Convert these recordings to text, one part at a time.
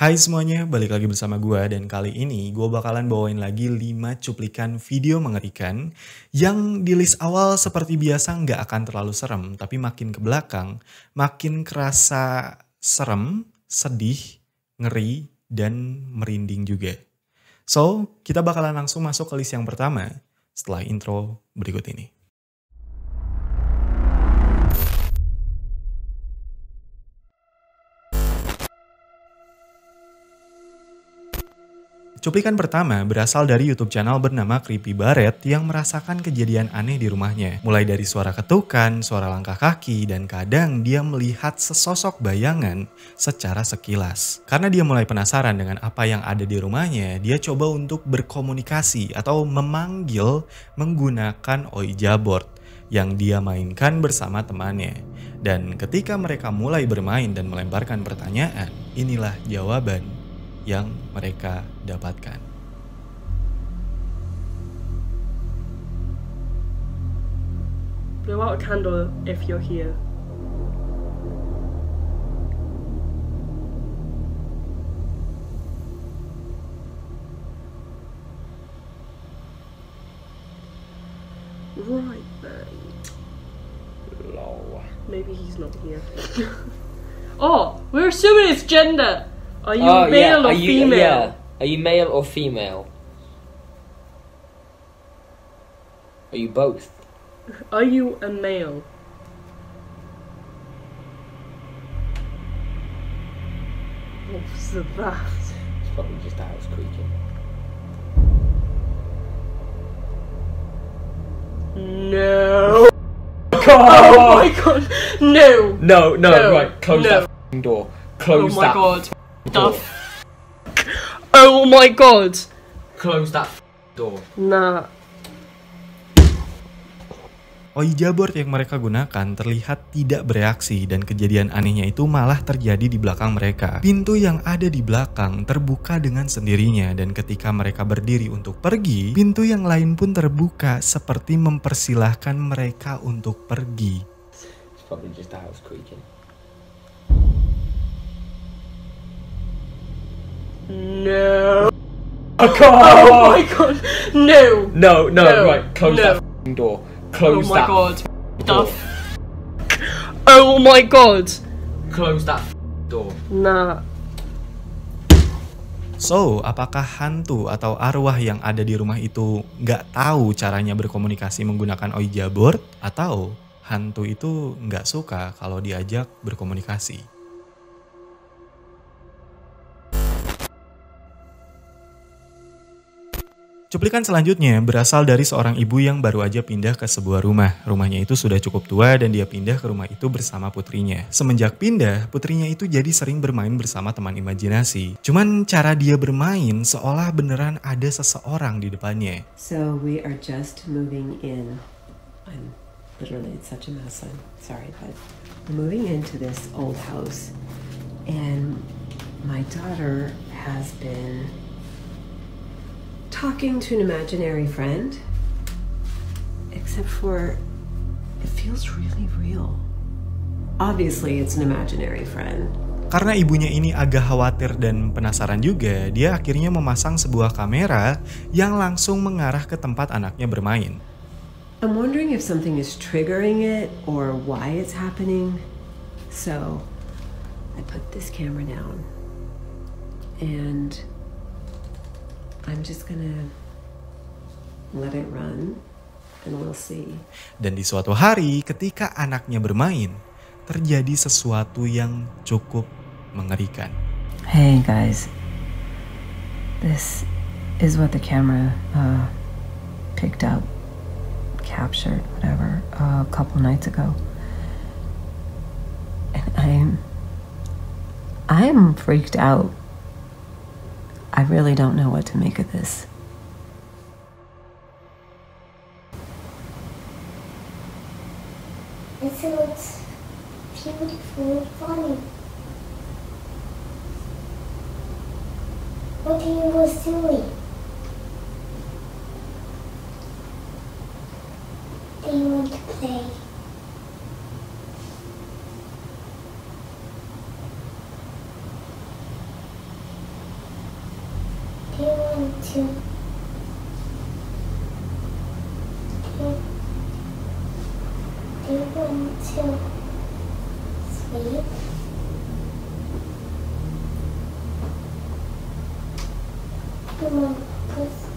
Hai semuanya, balik lagi bersama gue dan kali ini gue bakalan bawain lagi 5 cuplikan video mengerikan yang di list awal seperti biasa nggak akan terlalu serem, tapi makin ke belakang makin kerasa serem, sedih, ngeri, dan merinding juga. So, kita bakalan langsung masuk ke list yang pertama setelah intro berikut ini. Cuplikan pertama berasal dari YouTube channel bernama Creepy Barret yang merasakan kejadian aneh di rumahnya. Mulai dari suara ketukan, suara langkah kaki, dan kadang dia melihat sesosok bayangan secara sekilas. Karena dia mulai penasaran dengan apa yang ada di rumahnya, dia coba untuk berkomunikasi atau memanggil menggunakan Ouija board yang dia mainkan bersama temannya. Dan ketika mereka mulai bermain dan melemparkan pertanyaan, inilah jawaban yang mereka dapatkan. Blow out a candle if you're here. Right then. Lol. Maybe he's not here. Oh, we're assuming it's gender. Are you male yeah. or female? Yeah. Are you male or female? Are you both? Are you a male? What's that? It's probably just a house creaking. No. Oh my god. No. No, No, right. Close no. that f***ing door. Close Oh my that god. f***ing door. Oh my god. Close that f***ing door. Nah. Ouija board yang mereka gunakan terlihat tidak bereaksi dan kejadian anehnya itu malah terjadi di belakang mereka. Pintu yang ada di belakang terbuka dengan sendirinya dan ketika mereka berdiri untuk pergi, pintu yang lain pun terbuka seperti mempersilahkan mereka untuk pergi. It's probably just a house creaking. No. Oh god! Oh my god. No. No, No, right. Close no. that f***ing door. Close Oh my that god. f***ing The door. Oh my god. Close that f***ing door. Nah. So, apakah hantu atau arwah yang ada di rumah itu nggak tahu caranya berkomunikasi menggunakan Ouija board? Atau hantu itu nggak suka kalau diajak berkomunikasi? Cuplikan selanjutnya berasal dari seorang ibu yang baru aja pindah ke sebuah rumah. Rumahnya itu sudah cukup tua dan dia pindah ke rumah itu bersama putrinya. Semenjak pindah, putrinya itu jadi sering bermain bersama teman imajinasi. Cuman cara dia bermain seolah beneran ada seseorang di depannya. So we are just moving in. I'm literally, it's such a mess. I'm sorry, but we're moving into this old house. And my daughter has been talking to an imaginary friend. Except for, it feels really real. Obviously, it's an imaginary friend. Karena ibunya ini agak khawatir dan penasaran juga, dia akhirnya memasang sebuah kamera yang langsung mengarah ke tempat anaknya bermain. I'm wondering if something is triggering it or why it's happening. So I put this camera down and I'm just gonna let it run and we'll see. Dan di suatu hari ketika anaknya bermain, terjadi sesuatu yang cukup mengerikan. Hey guys, this is what the camera picked up, captured, whatever, a couple nights ago. And I'm freaked out. I really don't know what to make of this. It looks beautiful and funny. What are you was doing? Do you want to play? want to do you want to sleep? Come on, please.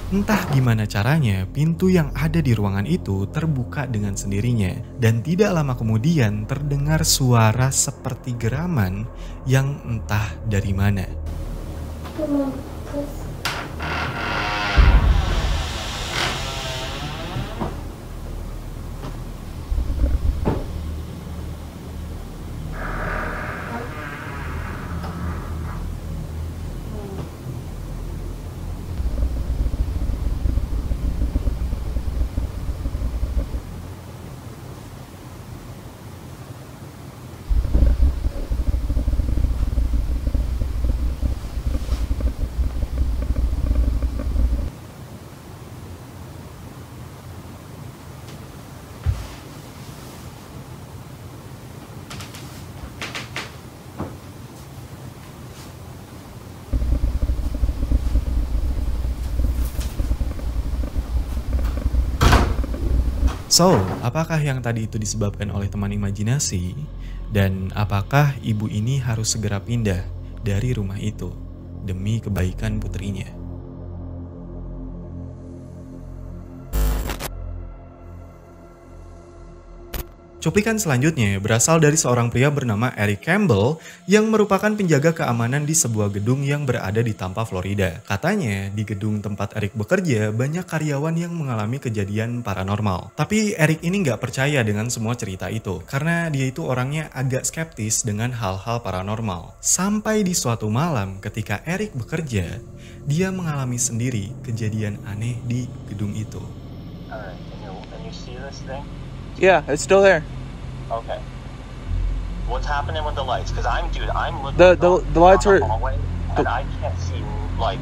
Entah gimana caranya, pintu yang ada di ruangan itu terbuka dengan sendirinya. Dan tidak lama kemudian terdengar suara seperti geraman yang entah dari mana. Come on, please. So, apakah yang tadi itu disebabkan oleh teman imajinasi? Dan apakah ibu ini harus segera pindah dari rumah itu demi kebaikan putrinya? Cuplikan selanjutnya berasal dari seorang pria bernama Eric Campbell yang merupakan penjaga keamanan di sebuah gedung yang berada di Tampa, Florida. Katanya, di gedung tempat Eric bekerja banyak karyawan yang mengalami kejadian paranormal. Tapi Eric ini nggak percaya dengan semua cerita itu, karena dia itu orangnya agak skeptis dengan hal-hal paranormal. Sampai di suatu malam ketika Eric bekerja, dia mengalami sendiri kejadian aneh di gedung itu. Alright, and you see this thing? Yeah, it's still there. Okay. What's happening with the lights? Because I'm looking The lights down are the hallway, and I can't see, like,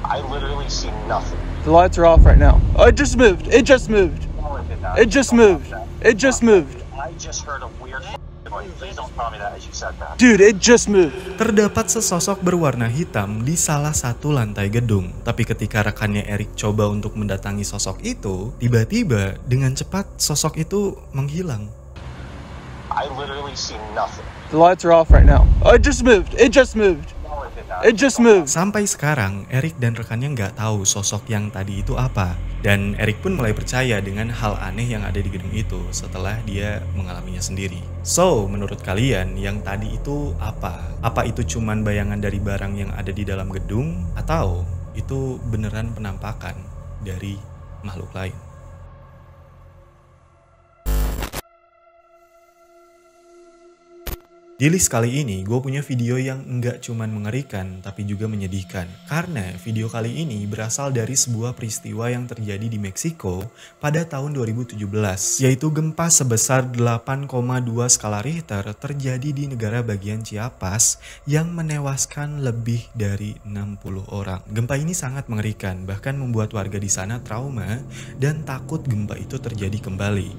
I literally see nothing. the lights are off right now. Oh, it just moved. It just moved. No, it did not. It just Don't moved. tell me that. It just moved. I just heard a weird noise. Please don't tell me that as you said that. Dude, it just moved. Terdapat sesosok berwarna hitam di salah satu lantai gedung. Tapi ketika rekannya Eric coba untuk mendatangi sosok itu, tiba-tiba dengan cepat sosok itu menghilang. I literally see nothing. The lights are off right now. Oh, it just moved. It just moved. No, it did not. It just moved. Sampai sekarang, Eric dan rekannya nggak tahu sosok yang tadi itu apa. Dan Eric pun mulai percaya dengan hal aneh yang ada di gedung itu setelah dia mengalaminya sendiri. So, menurut kalian yang tadi itu apa? Apa itu cuman bayangan dari barang yang ada di dalam gedung? Atau itu beneran penampakan dari makhluk lain? Di list kali ini, gue punya video yang nggak cuman mengerikan, tapi juga menyedihkan. Karena video kali ini berasal dari sebuah peristiwa yang terjadi di Meksiko pada tahun 2017, yaitu gempa sebesar 8,2 skala Richter terjadi di negara bagian Chiapas yang menewaskan lebih dari 60 orang. Gempa ini sangat mengerikan, bahkan membuat warga di sana trauma dan takut gempa itu terjadi kembali.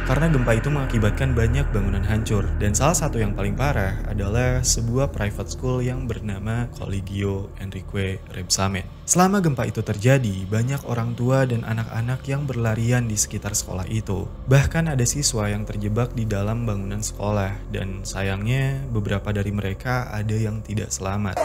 Karena gempa itu mengakibatkan banyak bangunan hancur, dan salah satu yang paling parah adalah sebuah private school yang bernama Colegio Enrique Rebsamen. Selama gempa itu terjadi, banyak orang tua dan anak-anak yang berlarian di sekitar sekolah itu. Bahkan ada siswa yang terjebak di dalam bangunan sekolah, dan sayangnya beberapa dari mereka ada yang tidak selamat.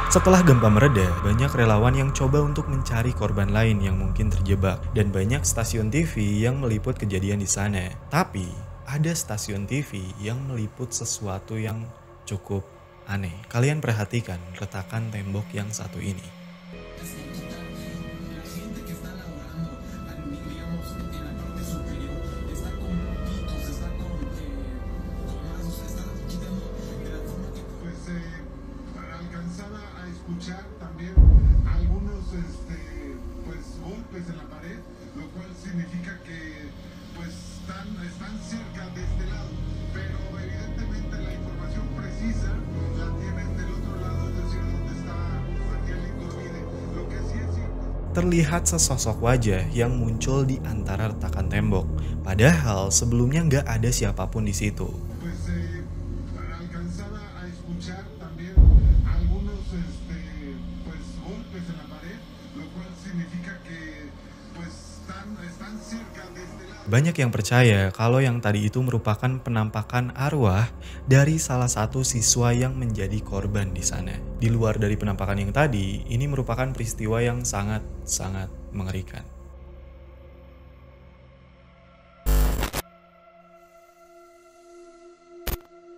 Setelah gempa mereda, banyak relawan yang coba untuk mencari korban lain yang mungkin terjebak, dan banyak stasiun TV yang meliput kejadian di sana. Tapi, ada stasiun TV yang meliput sesuatu yang cukup aneh. Kalian perhatikan retakan tembok yang satu ini. Terlihat sesosok wajah yang muncul di antara retakan tembok. Padahal sebelumnya nggak ada siapapun di situ. Banyak yang percaya kalau yang tadi itu merupakan penampakan arwah dari salah satu siswa yang menjadi korban di sana. Di luar dari penampakan yang tadi, ini merupakan peristiwa yang sangat mengerikan.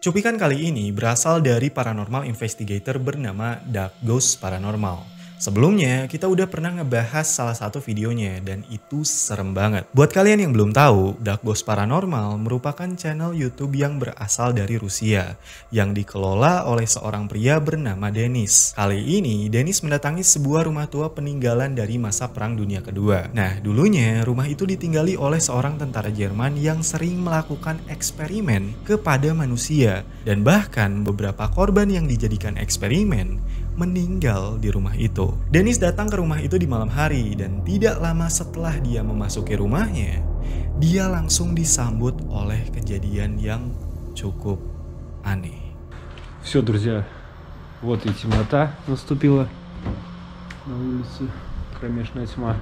Cuplikan kali ini berasal dari paranormal investigator bernama Dark Ghost Paranormal. Sebelumnya, kita udah pernah ngebahas salah satu videonya dan itu serem banget. Buat kalian yang belum tahu, Dark Ghost Paranormal merupakan channel YouTube yang berasal dari Rusia yang dikelola oleh seorang pria bernama Denis. Kali ini, Denis mendatangi sebuah rumah tua peninggalan dari masa Perang Dunia Kedua. Nah, dulunya rumah itu ditinggali oleh seorang tentara Jerman yang sering melakukan eksperimen kepada manusia, dan bahkan beberapa korban yang dijadikan eksperimen meninggal di rumah itu. Denis datang ke rumah itu di malam hari, dan tidak lama setelah dia memasuki rumahnya, dia langsung disambut oleh kejadian yang cukup aneh. Все, друзья, вот и темнота наступила на улице, кромешная тьма.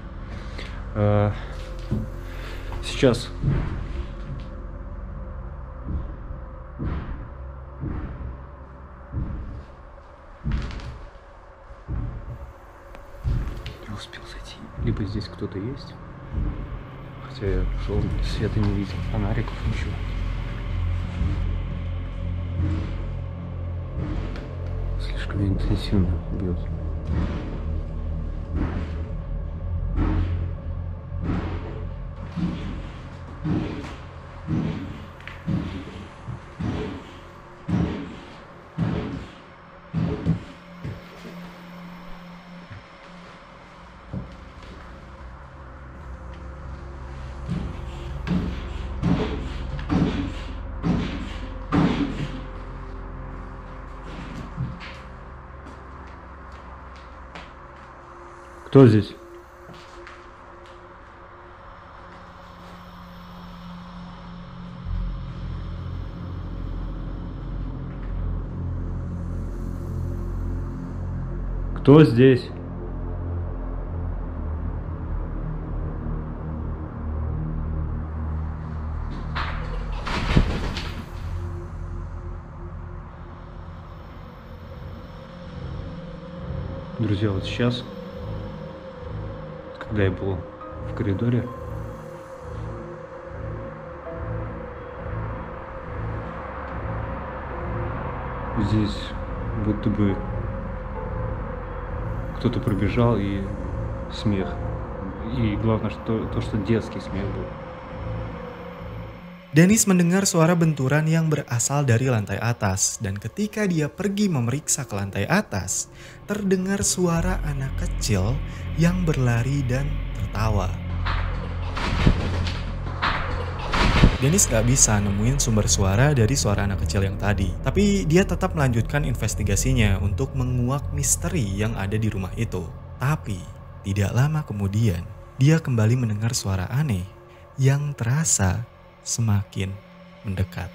Сейчас успел зайти. Либо здесь кто-то есть, хотя я шел, света не видел, фонариков, ничего. Слишком интенсивно бьет. Кто здесь? Кто здесь? Друзья, вот сейчас, когда я был в коридоре, здесь будто бы кто-то пробежал, и смех. И главное, что детский смех был. Denis mendengar suara benturan yang berasal dari lantai atas, dan ketika dia pergi memeriksa ke lantai atas, terdengar suara anak kecil yang berlari dan tertawa. Denis gak bisa nemuin sumber suara dari suara anak kecil yang tadi, tapi dia tetap melanjutkan investigasinya untuk menguak misteri yang ada di rumah itu. Tapi tidak lama kemudian, dia kembali mendengar suara aneh yang terasa semakin mendekat.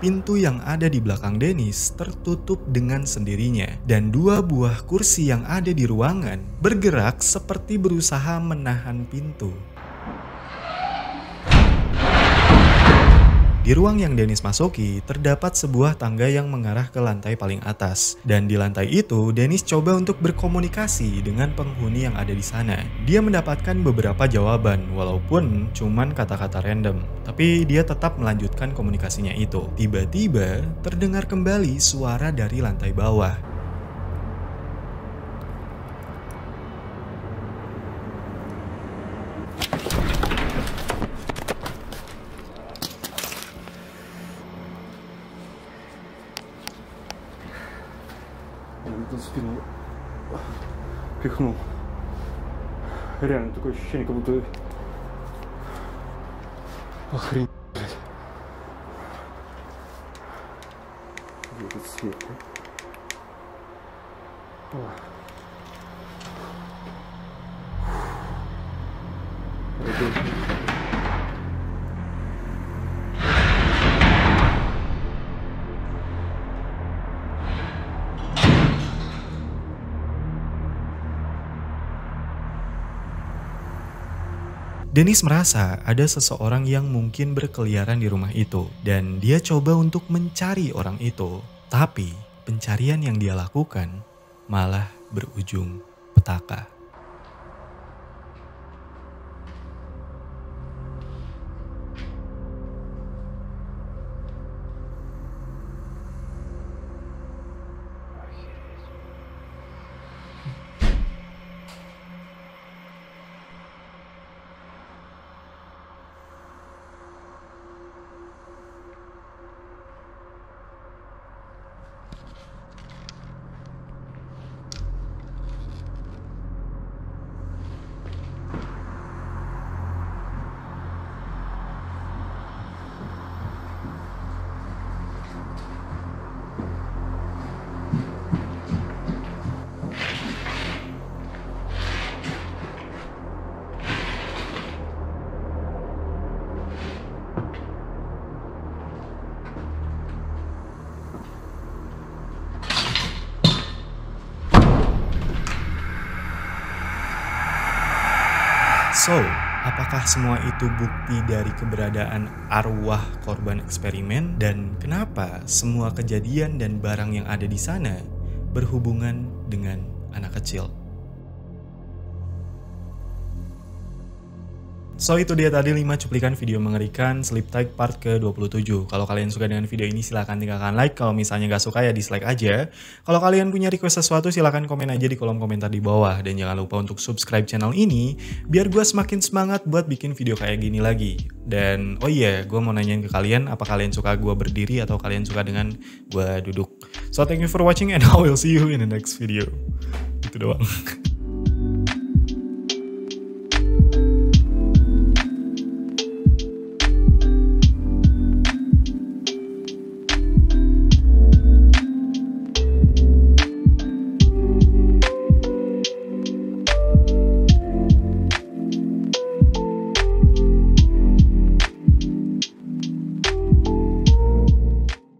pintu yang ada di belakang Dennis tertutup dengan sendirinya dan 2 buah kursi yang ada di ruangan bergerak seperti berusaha menahan pintu. Di ruang yang Dennis masuki, terdapat sebuah tangga yang mengarah ke lantai paling atas. Dan di lantai itu, Dennis coba untuk berkomunikasi dengan penghuni yang ada di sana. Dia mendapatkan beberapa jawaban, walaupun cuman kata-kata random. Tapi dia tetap melanjutkan komunikasinya itu. Tiba-tiba, terdengar kembali suara dari lantai bawah. Спину пихнул. Реально такое ощущение, как будто охренеть, блядь. Где этот свет, Dennis merasa ada seseorang yang mungkin berkeliaran di rumah itu dan dia coba untuk mencari orang itu. Tapi pencarian yang dia lakukan malah berujung petaka. So, apakah semua itu bukti dari keberadaan arwah korban eksperimen? Dan kenapa semua kejadian dan barang yang ada di sana berhubungan dengan anak kecil? So, itu dia tadi 5 cuplikan video mengerikan Sleep Tight part ke-27. Kalau kalian suka dengan video ini silahkan tinggalkan like. Kalau misalnya nggak suka ya dislike aja. Kalau kalian punya request sesuatu silahkan komen aja di kolom komentar di bawah. Dan jangan lupa untuk subscribe channel ini biar gue semakin semangat buat bikin video kayak gini lagi. Dan oh iya, gue mau nanyain ke kalian apa kalian suka gue berdiri atau kalian suka dengan gue duduk. So, thank you for watching and I will see you in the next video. Itu doang.